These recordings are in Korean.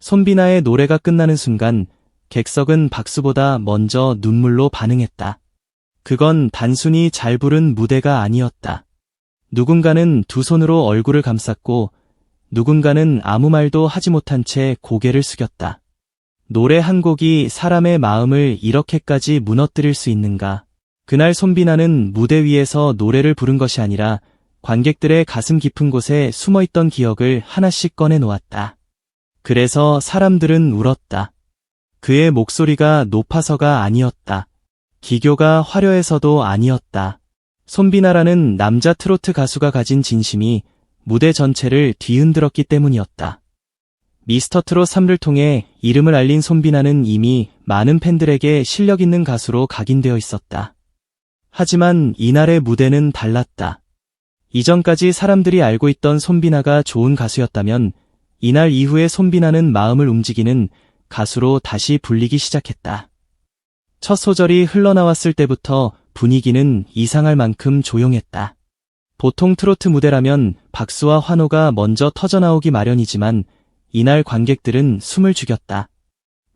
손비나의 노래가 끝나는 순간 객석은 박수보다 먼저 눈물로 반응했다. 그건 단순히 잘 부른 무대가 아니었다. 누군가는 두 손으로 얼굴을 감쌌고 누군가는 아무 말도 하지 못한 채 고개를 숙였다. 노래 한 곡이 사람의 마음을 이렇게까지 무너뜨릴 수 있는가? 그날 손비나는 무대 위에서 노래를 부른 것이 아니라 관객들의 가슴 깊은 곳에 숨어있던 기억을 하나씩 꺼내 놓았다. 그래서 사람들은 울었다. 그의 목소리가 높아서가 아니었다. 기교가 화려해서도 아니었다. 손비나라는 남자 트로트 가수가 가진 진심이 무대 전체를 뒤흔들었기 때문이었다. 미스터트롯 3를 통해 이름을 알린 손비나는 이미 많은 팬들에게 실력 있는 가수로 각인되어 있었다. 하지만 이날의 무대는 달랐다. 이전까지 사람들이 알고 있던 손비나가 좋은 가수였다면 이날 이후에 손비나는 마음을 움직이는 가수로 다시 불리기 시작했다. 첫 소절이 흘러나왔을 때부터 분위기는 이상할 만큼 조용했다. 보통 트로트 무대라면 박수와 환호가 먼저 터져나오기 마련이지만 이날 관객들은 숨을 죽였다.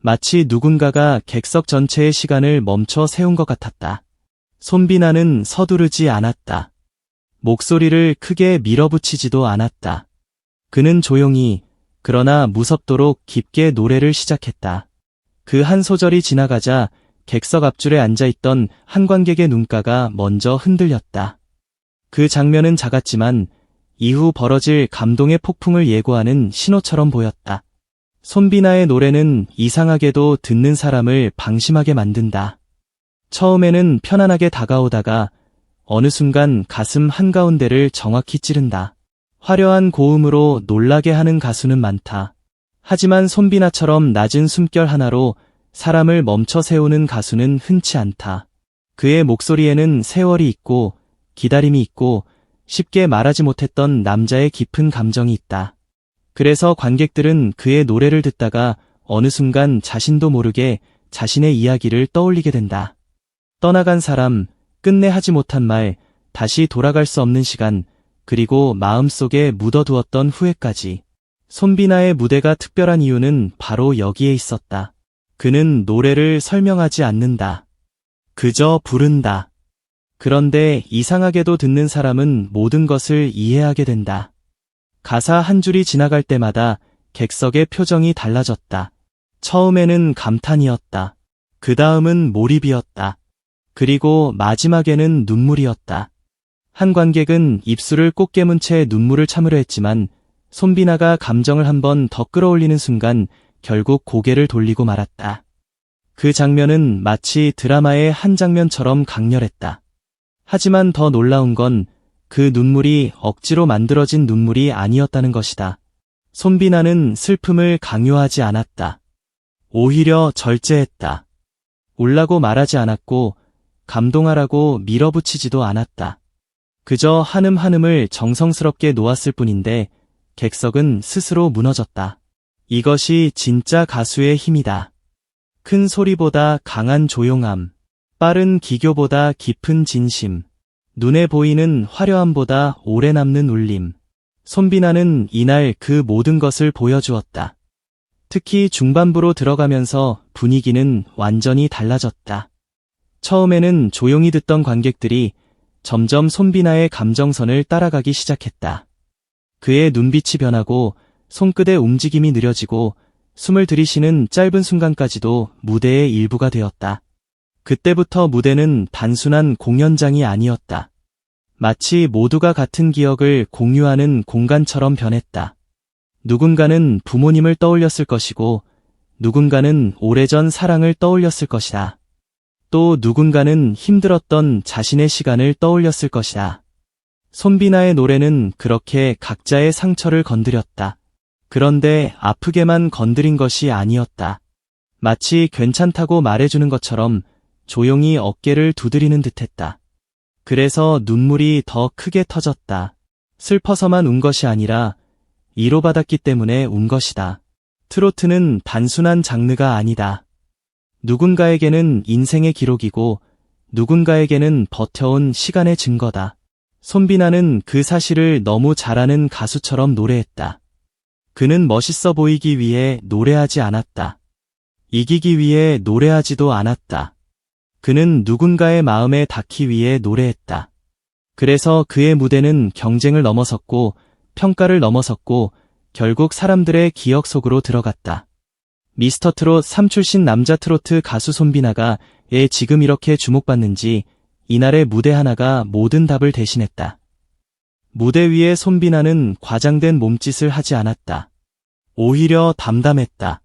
마치 누군가가 객석 전체의 시간을 멈춰 세운 것 같았다. 손비나는 서두르지 않았다. 목소리를 크게 밀어붙이지도 않았다. 그는 조용히 그러나 무섭도록 깊게 노래를 시작했다. 그 한 소절이 지나가자 객석 앞줄에 앉아있던 한 관객의 눈가가 먼저 흔들렸다. 그 장면은 작았지만 이후 벌어질 감동의 폭풍을 예고하는 신호처럼 보였다. 손비나의 노래는 이상하게도 듣는 사람을 방심하게 만든다. 처음에는 편안하게 다가오다가 어느 순간 가슴 한가운데를 정확히 찌른다. 화려한 고음으로 놀라게 하는 가수는 많다. 하지만 손비나처럼 낮은 숨결 하나로 사람을 멈춰 세우는 가수는 흔치 않다. 그의 목소리에는 세월이 있고 기다림이 있고 쉽게 말하지 못했던 남자의 깊은 감정이 있다. 그래서 관객들은 그의 노래를 듣다가 어느 순간 자신도 모르게 자신의 이야기를 떠올리게 된다. 떠나간 사람, 끝내 하지 못한 말, 다시 돌아갈 수 없는 시간, 그리고 마음속에 묻어두었던 후회까지. 손비나의 무대가 특별한 이유는 바로 여기에 있었다. 그는 노래를 설명하지 않는다. 그저 부른다. 그런데 이상하게도 듣는 사람은 모든 것을 이해하게 된다. 가사 한 줄이 지나갈 때마다 객석의 표정이 달라졌다. 처음에는 감탄이었다. 그 다음은 몰입이었다. 그리고 마지막에는 눈물이었다. 한 관객은 입술을 꼭 깨문 채 눈물을 참으려 했지만 손비나가 감정을 한 번 더 끌어올리는 순간 결국 고개를 돌리고 말았다. 그 장면은 마치 드라마의 한 장면처럼 강렬했다. 하지만 더 놀라운 건 그 눈물이 억지로 만들어진 눈물이 아니었다는 것이다. 손비나는 슬픔을 강요하지 않았다. 오히려 절제했다. 울라고 말하지 않았고 감동하라고 밀어붙이지도 않았다. 그저 한음 한음을 정성스럽게 놓았을 뿐인데 객석은 스스로 무너졌다. 이것이 진짜 가수의 힘이다. 큰 소리보다 강한 조용함, 빠른 기교보다 깊은 진심, 눈에 보이는 화려함보다 오래 남는 울림. 손비나는 이날 그 모든 것을 보여주었다. 특히 중반부로 들어가면서 분위기는 완전히 달라졌다. 처음에는 조용히 듣던 관객들이 점점 손비나의 감정선을 따라가기 시작했다. 그의 눈빛이 변하고 손끝의 움직임이 느려지고 숨을 들이쉬는 짧은 순간까지도 무대의 일부가 되었다. 그때부터 무대는 단순한 공연장이 아니었다. 마치 모두가 같은 기억을 공유하는 공간처럼 변했다. 누군가는 부모님을 떠올렸을 것이고 누군가는 오래전 사랑을 떠올렸을 것이다. 또 누군가는 힘들었던 자신의 시간을 떠올렸을 것이다. 손비나의 노래는 그렇게 각자의 상처를 건드렸다. 그런데 아프게만 건드린 것이 아니었다. 마치 괜찮다고 말해주는 것처럼 조용히 어깨를 두드리는 듯했다. 그래서 눈물이 더 크게 터졌다. 슬퍼서만 운 것이 아니라 위로받았기 때문에 운 것이다. 트로트는 단순한 장르가 아니다. 누군가에게는 인생의 기록이고 누군가에게는 버텨온 시간의 증거다. 손비나는 그 사실을 너무 잘 아는 가수처럼 노래했다. 그는 멋있어 보이기 위해 노래하지 않았다. 이기기 위해 노래하지도 않았다. 그는 누군가의 마음에 닿기 위해 노래했다. 그래서 그의 무대는 경쟁을 넘어섰고 평가를 넘어섰고 결국 사람들의 기억 속으로 들어갔다. 미스터 트롯 3 출신 남자 트로트 가수 손비나가 왜 지금 이렇게 주목받는지 이날의 무대 하나가 모든 답을 대신했다. 무대 위에 손비나는 과장된 몸짓을 하지 않았다. 오히려 담담했다.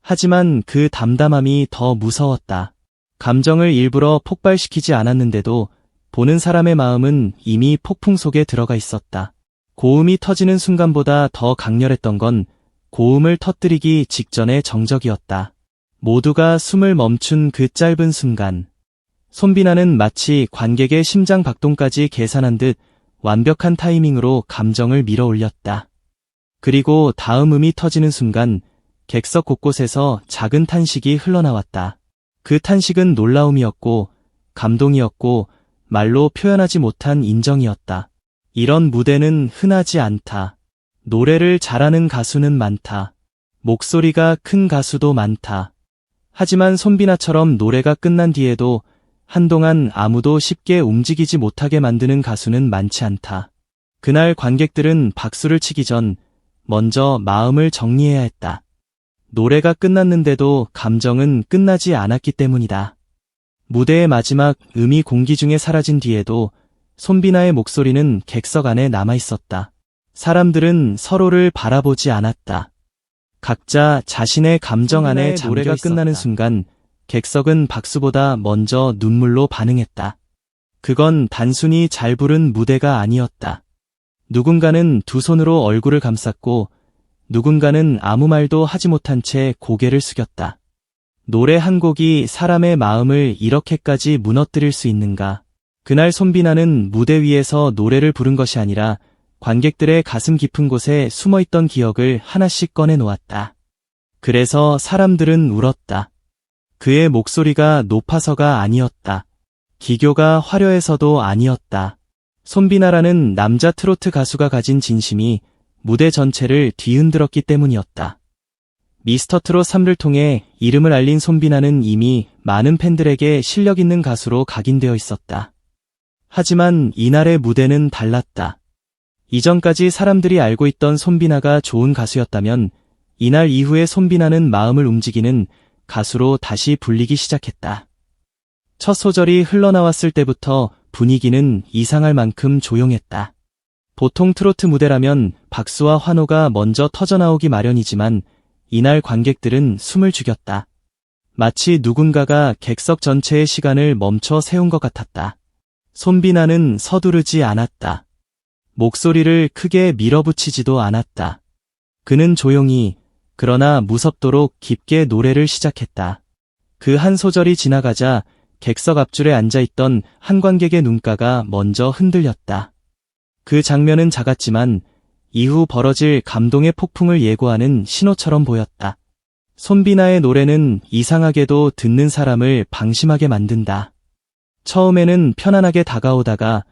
하지만 그 담담함이 더 무서웠다. 감정을 일부러 폭발시키지 않았는데도 보는 사람의 마음은 이미 폭풍 속에 들어가 있었다. 고음이 터지는 순간보다 더 강렬했던 건 고음을 터뜨리기 직전의 정적이었다. 모두가 숨을 멈춘 그 짧은 순간, 손비나는 마치 관객의 심장 박동까지 계산한 듯 완벽한 타이밍으로 감정을 밀어 올렸다. 그리고 다음 음이 터지는 순간 객석 곳곳에서 작은 탄식이 흘러나왔다. 그 탄식은 놀라움이었고 감동이었고 말로 표현하지 못한 인정이었다. 이런 무대는 흔하지 않다. 노래를 잘하는 가수는 많다. 목소리가 큰 가수도 많다. 하지만 손비나처럼 노래가 끝난 뒤에도 한동안 아무도 쉽게 움직이지 못하게 만드는 가수는 많지 않다. 그날 관객들은 박수를 치기 전 먼저 마음을 정리해야 했다. 노래가 끝났는데도 감정은 끝나지 않았기 때문이다. 무대의 마지막 음이 공기 중에 사라진 뒤에도 손비나의 목소리는 객석 안에 남아있었다. 사람들은 서로를 바라보지 않았다. 각자 자신의 감정 안에 노래가 끝나는 순간 객석은 박수보다 먼저 눈물로 반응했다. 그건 단순히 잘 부른 무대가 아니었다. 누군가는 두 손으로 얼굴을 감쌌고 누군가는 아무 말도 하지 못한 채 고개를 숙였다. 노래 한 곡이 사람의 마음을 이렇게까지 무너뜨릴 수 있는가? 그날 손비나는 무대 위에서 노래를 부른 것이 아니라 관객들의 가슴 깊은 곳에 숨어있던 기억을 하나씩 꺼내 놓았다. 그래서 사람들은 울었다. 그의 목소리가 높아서가 아니었다. 기교가 화려해서도 아니었다. 손비나라는 남자 트로트 가수가 가진 진심이 무대 전체를 뒤흔들었기 때문이었다. 미스터 트롯 3를 통해 이름을 알린 손비나는 이미 많은 팬들에게 실력 있는 가수로 각인되어 있었다. 하지만 이날의 무대는 달랐다. 이전까지 사람들이 알고 있던 손비나가 좋은 가수였다면 이날 이후에 손비나는 마음을 움직이는 가수로 다시 불리기 시작했다. 첫 소절이 흘러나왔을 때부터 분위기는 이상할 만큼 조용했다. 보통 트로트 무대라면 박수와 환호가 먼저 터져나오기 마련이지만 이날 관객들은 숨을 죽였다. 마치 누군가가 객석 전체의 시간을 멈춰 세운 것 같았다. 손비나는 서두르지 않았다. 목소리를 크게 밀어붙이지도 않았다. 그는 조용히 그러나 무섭도록 깊게 노래를 시작했다. 그 한 소절이 지나가자 객석 앞줄에 앉아있던 한 관객의 눈가가 먼저 흔들렸다. 그 장면은 작았지만 이후 벌어질 감동의 폭풍을 예고하는 신호처럼 보였다. 손비나의 노래는 이상하게도 듣는 사람을 방심하게 만든다. 처음에는 편안하게 다가오다가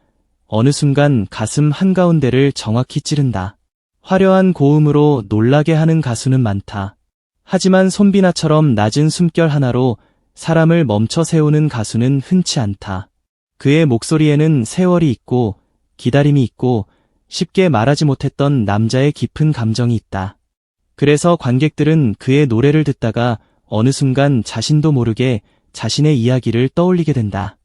어느 순간 가슴 한가운데를 정확히 찌른다. 화려한 고음으로 놀라게 하는 가수는 많다. 하지만 손비나처럼 낮은 숨결 하나로 사람을 멈춰 세우는 가수는 흔치 않다. 그의 목소리에는 세월이 있고 기다림이 있고 쉽게 말하지 못했던 남자의 깊은 감정이 있다. 그래서 관객들은 그의 노래를 듣다가 어느 순간 자신도 모르게 자신의 이야기를 떠올리게 된다.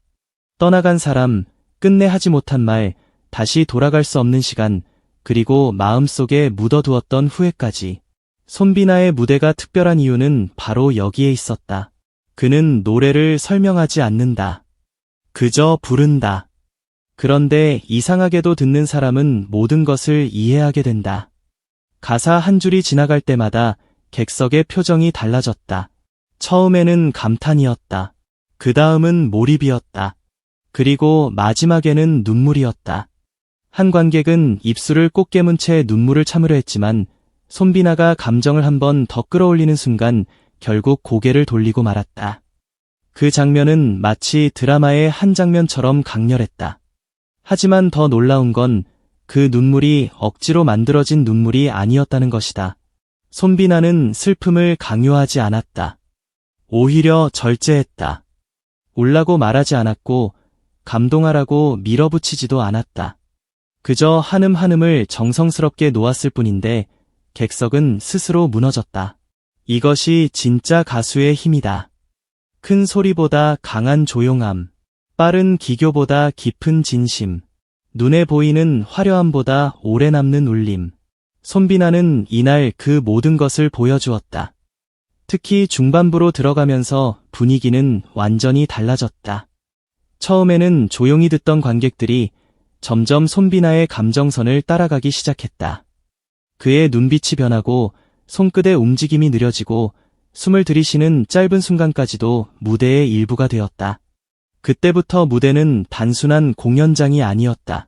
떠나간 사람, 끝내 하지 못한 말, 다시 돌아갈 수 없는 시간, 그리고 마음속에 묻어두었던 후회까지. 손비나의 무대가 특별한 이유는 바로 여기에 있었다. 그는 노래를 설명하지 않는다. 그저 부른다. 그런데 이상하게도 듣는 사람은 모든 것을 이해하게 된다. 가사 한 줄이 지나갈 때마다 객석의 표정이 달라졌다. 처음에는 감탄이었다. 그 다음은 몰입이었다. 그리고 마지막에는 눈물이었다. 한 관객은 입술을 꼭 깨문 채 눈물을 참으려 했지만 손비나가 감정을 한 번 더 끌어올리는 순간 결국 고개를 돌리고 말았다. 그 장면은 마치 드라마의 한 장면처럼 강렬했다. 하지만 더 놀라운 건 그 눈물이 억지로 만들어진 눈물이 아니었다는 것이다. 손비나는 슬픔을 강요하지 않았다. 오히려 절제했다. 울라고 말하지 않았고 감동하라고 밀어붙이지도 않았다. 그저 한음한음을 정성스럽게 놓았을 뿐인데 객석은 스스로 무너졌다. 이것이 진짜 가수의 힘이다. 큰 소리보다 강한 조용함, 빠른 기교보다 깊은 진심, 눈에 보이는 화려함보다 오래 남는 울림. 손비나는 이날 그 모든 것을 보여주었다. 특히 중반부로 들어가면서 분위기는 완전히 달라졌다. 처음에는 조용히 듣던 관객들이 점점 손비나의 감정선을 따라가기 시작했다. 그의 눈빛이 변하고 손끝의 움직임이 느려지고 숨을 들이쉬는 짧은 순간까지도 무대의 일부가 되었다. 그때부터 무대는 단순한 공연장이 아니었다.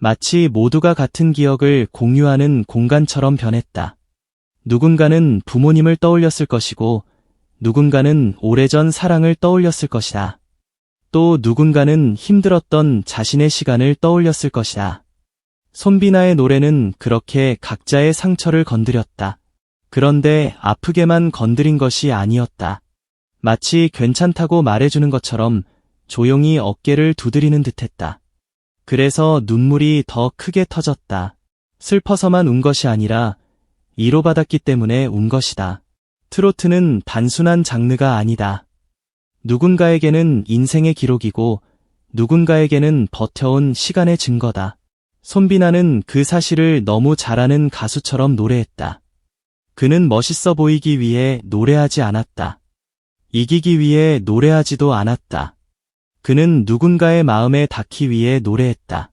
마치 모두가 같은 기억을 공유하는 공간처럼 변했다. 누군가는 부모님을 떠올렸을 것이고 누군가는 오래전 사랑을 떠올렸을 것이다. 또 누군가는 힘들었던 자신의 시간을 떠올렸을 것이다. 손비나의 노래는 그렇게 각자의 상처를 건드렸다. 그런데 아프게만 건드린 것이 아니었다. 마치 괜찮다고 말해주는 것처럼 조용히 어깨를 두드리는 듯했다. 그래서 눈물이 더 크게 터졌다. 슬퍼서만 운 것이 아니라 위로받았기 때문에 운 것이다. 트로트는 단순한 장르가 아니다. 누군가에게는 인생의 기록이고 누군가에게는 버텨온 시간의 증거다. 손비나는 그 사실을 너무 잘 아는 가수처럼 노래했다. 그는 멋있어 보이기 위해 노래하지 않았다. 이기기 위해 노래하지도 않았다. 그는 누군가의 마음에 닿기 위해 노래했다.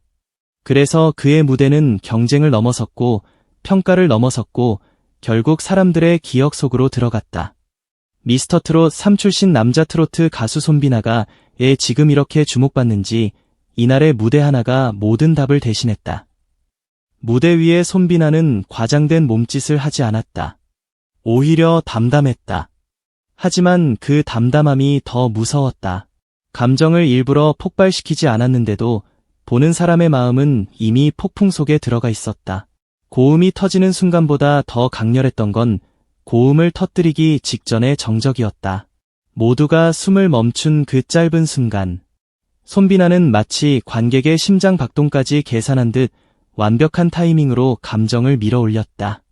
그래서 그의 무대는 경쟁을 넘어섰고 평가를 넘어섰고 결국 사람들의 기억 속으로 들어갔다. 미스터트롯 3 출신 남자 트로트 가수 손비나가 왜 지금 이렇게 주목받는지 이날의 무대 하나가 모든 답을 대신했다. 무대 위에 손비나는 과장된 몸짓을 하지 않았다. 오히려 담담했다. 하지만 그 담담함이 더 무서웠다. 감정을 일부러 폭발시키지 않았는데도 보는 사람의 마음은 이미 폭풍 속에 들어가 있었다. 고음이 터지는 순간보다 더 강렬했던 건 고음을 터뜨리기 직전의 정적이었다. 모두가 숨을 멈춘 그 짧은 순간, 손비나는 마치 관객의 심장 박동까지 계산한 듯 완벽한 타이밍으로 감정을 밀어 올렸다.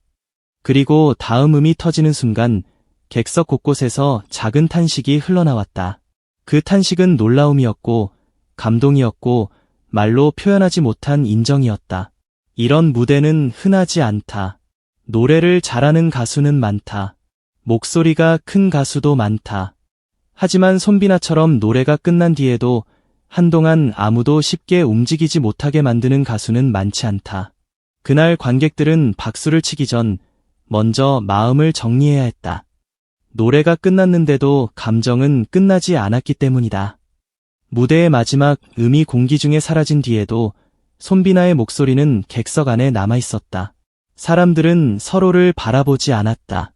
그리고 다음 음이 터지는 순간 객석 곳곳에서 작은 탄식이 흘러나왔다. 그 탄식은 놀라움이었고 감동이었고 말로 표현하지 못한 인정이었다. 이런 무대는 흔하지 않다. 노래를 잘하는 가수는 많다. 목소리가 큰 가수도 많다. 하지만 손비나처럼 노래가 끝난 뒤에도 한동안 아무도 쉽게 움직이지 못하게 만드는 가수는 많지 않다. 그날 관객들은 박수를 치기 전 먼저 마음을 정리해야 했다. 노래가 끝났는데도 감정은 끝나지 않았기 때문이다. 무대의 마지막 음이 공기 중에 사라진 뒤에도 손비나의 목소리는 객석 안에 남아있었다. 사람들은 서로를 바라보지 않았다.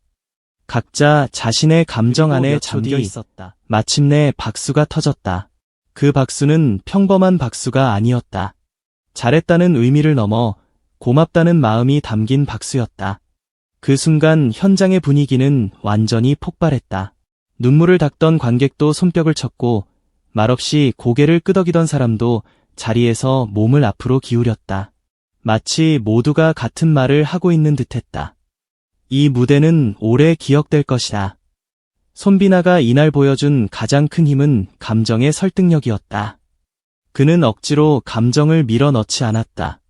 각자 자신의 감정 안에 잠겨 있었다. 마침내 박수가 터졌다. 그 박수는 평범한 박수가 아니었다. 잘했다는 의미를 넘어 고맙다는 마음이 담긴 박수였다. 그 순간 현장의 분위기는 완전히 폭발했다. 눈물을 닦던 관객도 손뼉을 쳤고 말없이 고개를 끄덕이던 사람도 자리에서 몸을 앞으로 기울였다. 마치 모두가 같은 말을 하고 있는 듯했다. 이 무대는 오래 기억될 것이다. 손비나가 이날 보여준 가장 큰 힘은 감정의 설득력이었다. 그는 억지로 감정을 밀어넣지 않았다.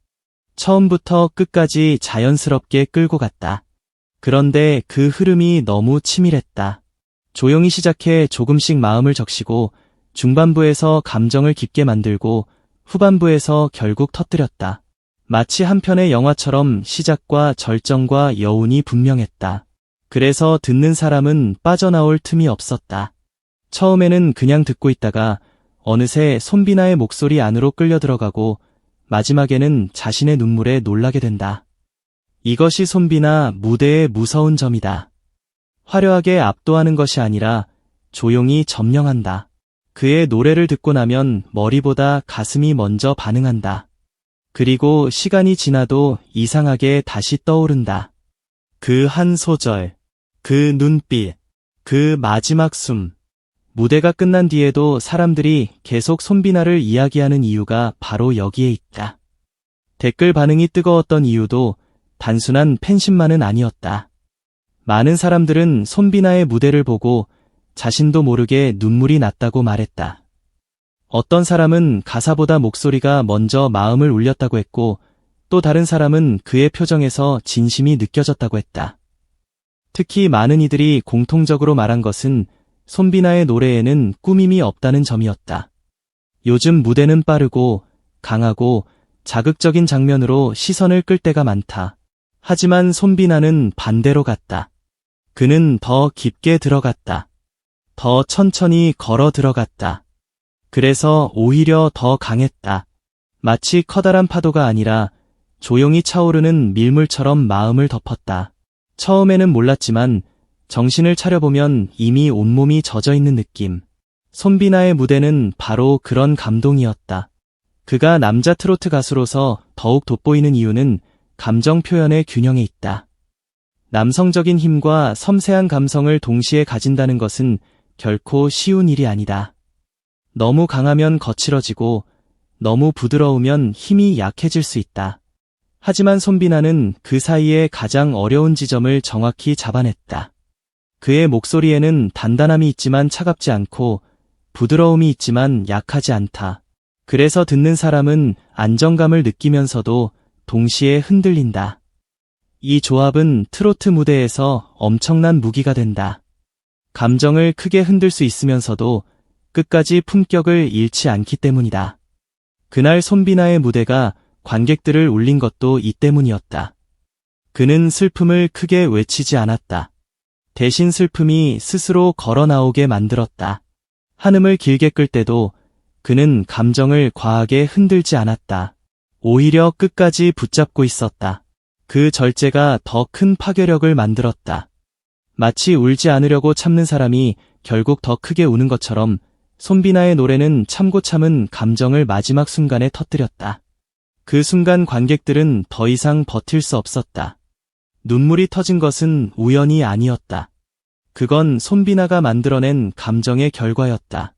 처음부터 끝까지 자연스럽게 끌고 갔다. 그런데 그 흐름이 너무 치밀했다. 조용히 시작해 조금씩 마음을 적시고 중반부에서 감정을 깊게 만들고 후반부에서 결국 터뜨렸다. 마치 한 편의 영화처럼 시작과 절정과 여운이 분명했다. 그래서 듣는 사람은 빠져나올 틈이 없었다. 처음에는 그냥 듣고 있다가 어느새 손비나의 목소리 안으로 끌려 들어가고 마지막에는 자신의 눈물에 놀라게 된다. 이것이 손비나 무대의 무서운 점이다. 화려하게 압도하는 것이 아니라 조용히 점령한다. 그의 노래를 듣고 나면 머리보다 가슴이 먼저 반응한다. 그리고 시간이 지나도 이상하게 다시 떠오른다. 그 한 소절, 그 눈빛, 그 마지막 숨. 무대가 끝난 뒤에도 사람들이 계속 손비나를 이야기하는 이유가 바로 여기에 있다. 댓글 반응이 뜨거웠던 이유도 단순한 팬심만은 아니었다. 많은 사람들은 손비나의 무대를 보고 자신도 모르게 눈물이 났다고 말했다. 어떤 사람은 가사보다 목소리가 먼저 마음을 울렸다고 했고, 또 다른 사람은 그의 표정에서 진심이 느껴졌다고 했다. 특히 많은 이들이 공통적으로 말한 것은 손비나의 노래에는 꾸밈이 없다는 점이었다. 요즘 무대는 빠르고 강하고 자극적인 장면으로 시선을 끌 때가 많다. 하지만 손비나는 반대로 갔다. 그는 더 깊게 들어갔다. 더 천천히 걸어 들어갔다. 그래서 오히려 더 강했다. 마치 커다란 파도가 아니라 조용히 차오르는 밀물처럼 마음을 덮었다. 처음에는 몰랐지만 정신을 차려보면 이미 온몸이 젖어있는 느낌. 손비나의 무대는 바로 그런 감동이었다. 그가 남자 트로트 가수로서 더욱 돋보이는 이유는 감정 표현의 균형에 있다. 남성적인 힘과 섬세한 감성을 동시에 가진다는 것은 결코 쉬운 일이 아니다. 너무 강하면 거칠어지고 너무 부드러우면 힘이 약해질 수 있다. 하지만 손비나는 그 사이에 가장 어려운 지점을 정확히 잡아냈다. 그의 목소리에는 단단함이 있지만 차갑지 않고 부드러움이 있지만 약하지 않다. 그래서 듣는 사람은 안정감을 느끼면서도 동시에 흔들린다. 이 조합은 트로트 무대에서 엄청난 무기가 된다. 감정을 크게 흔들 수 있으면서도 끝까지 품격을 잃지 않기 때문이다. 그날 손비나의 무대가 관객들을 울린 것도 이 때문이었다. 그는 슬픔을 크게 외치지 않았다. 대신 슬픔이 스스로 걸어 나오게 만들었다. 한음을 길게 끌 때도 그는 감정을 과하게 흔들지 않았다. 오히려 끝까지 붙잡고 있었다. 그 절제가 더 큰 파괴력을 만들었다. 마치 울지 않으려고 참는 사람이 결국 더 크게 우는 것처럼 손비나의 노래는 참고 참은 감정을 마지막 순간에 터뜨렸다. 그 순간 관객들은 더 이상 버틸 수 없었다. 눈물이 터진 것은 우연이 아니었다. 그건 손비나가 만들어낸 감정의 결과였다.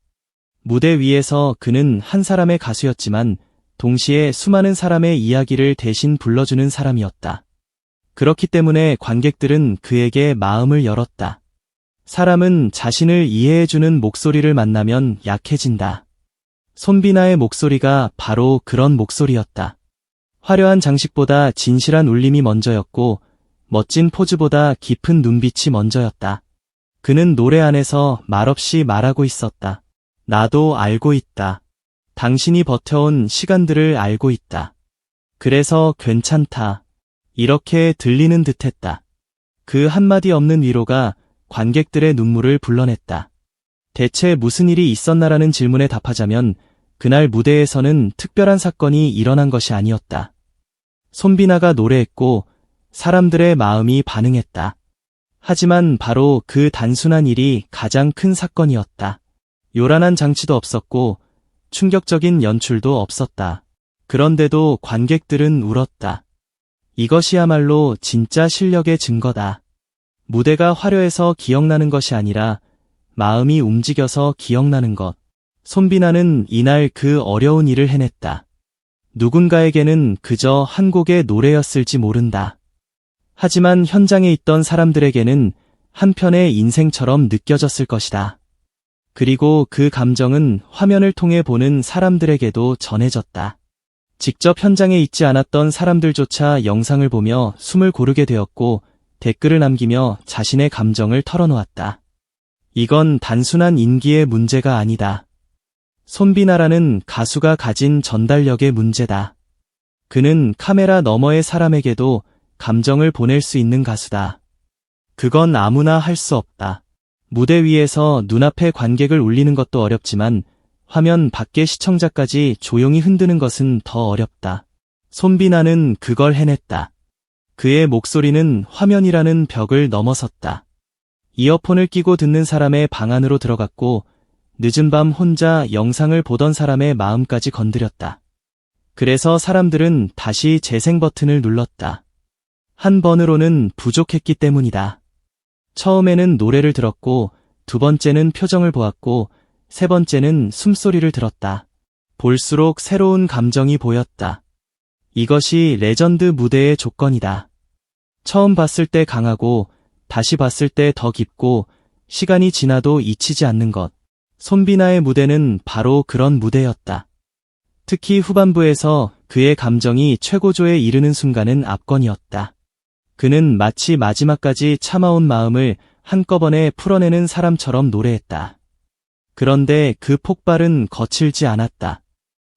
무대 위에서 그는 한 사람의 가수였지만 동시에 수많은 사람의 이야기를 대신 불러주는 사람이었다. 그렇기 때문에 관객들은 그에게 마음을 열었다. 사람은 자신을 이해해주는 목소리를 만나면 약해진다. 손비나의 목소리가 바로 그런 목소리였다. 화려한 장식보다 진실한 울림이 먼저였고 멋진 포즈보다 깊은 눈빛이 먼저였다. 그는 노래 안에서 말없이 말하고 있었다. 나도 알고 있다. 당신이 버텨온 시간들을 알고 있다. 그래서 괜찮다. 이렇게 들리는 듯했다. 그 한마디 없는 위로가 관객들의 눈물을 불러냈다. 대체 무슨 일이 있었나라는 질문에 답하자면 그날 무대에서는 특별한 사건이 일어난 것이 아니었다. 손비나가 노래했고 사람들의 마음이 반응했다. 하지만 바로 그 단순한 일이 가장 큰 사건이었다. 요란한 장치도 없었고 충격적인 연출도 없었다. 그런데도 관객들은 울었다. 이것이야말로 진짜 실력의 증거다. 무대가 화려해서 기억나는 것이 아니라 마음이 움직여서 기억나는 것. 손비나는 이날 그 어려운 일을 해냈다. 누군가에게는 그저 한 곡의 노래였을지 모른다. 하지만 현장에 있던 사람들에게는 한 편의 인생처럼 느껴졌을 것이다. 그리고 그 감정은 화면을 통해 보는 사람들에게도 전해졌다. 직접 현장에 있지 않았던 사람들조차 영상을 보며 숨을 고르게 되었고 댓글을 남기며 자신의 감정을 털어놓았다. 이건 단순한 인기의 문제가 아니다. 손비나라는 가수가 가진 전달력의 문제다. 그는 카메라 너머의 사람에게도 감정을 보낼 수 있는 가수다. 그건 아무나 할 수 없다. 무대 위에서 눈앞의 관객을 울리는 것도 어렵지만 화면 밖의 시청자까지 조용히 흔드는 것은 더 어렵다. 손비나는 그걸 해냈다. 그의 목소리는 화면이라는 벽을 넘어섰다. 이어폰을 끼고 듣는 사람의 방 안으로 들어갔고 늦은 밤 혼자 영상을 보던 사람의 마음까지 건드렸다. 그래서 사람들은 다시 재생 버튼을 눌렀다. 한 번으로는 부족했기 때문이다. 처음에는 노래를 들었고, 두 번째는 표정을 보았고, 세 번째는 숨소리를 들었다. 볼수록 새로운 감정이 보였다. 이것이 레전드 무대의 조건이다. 처음 봤을 때 강하고, 다시 봤을 때 더 깊고, 시간이 지나도 잊히지 않는 것. 손비나의 무대는 바로 그런 무대였다. 특히 후반부에서 그의 감정이 최고조에 이르는 순간은 압권이었다. 그는 마치 마지막까지 참아온 마음을 한꺼번에 풀어내는 사람처럼 노래했다. 그런데 그 폭발은 거칠지 않았다.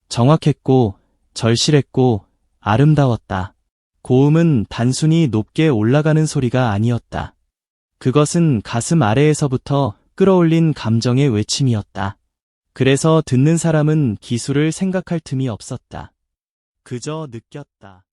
정확했고, 절실했고, 아름다웠다. 고음은 단순히 높게 올라가는 소리가 아니었다. 그것은 가슴 아래에서부터 끌어올린 감정의 외침이었다. 그래서 듣는 사람은 기술을 생각할 틈이 없었다. 그저 느꼈다.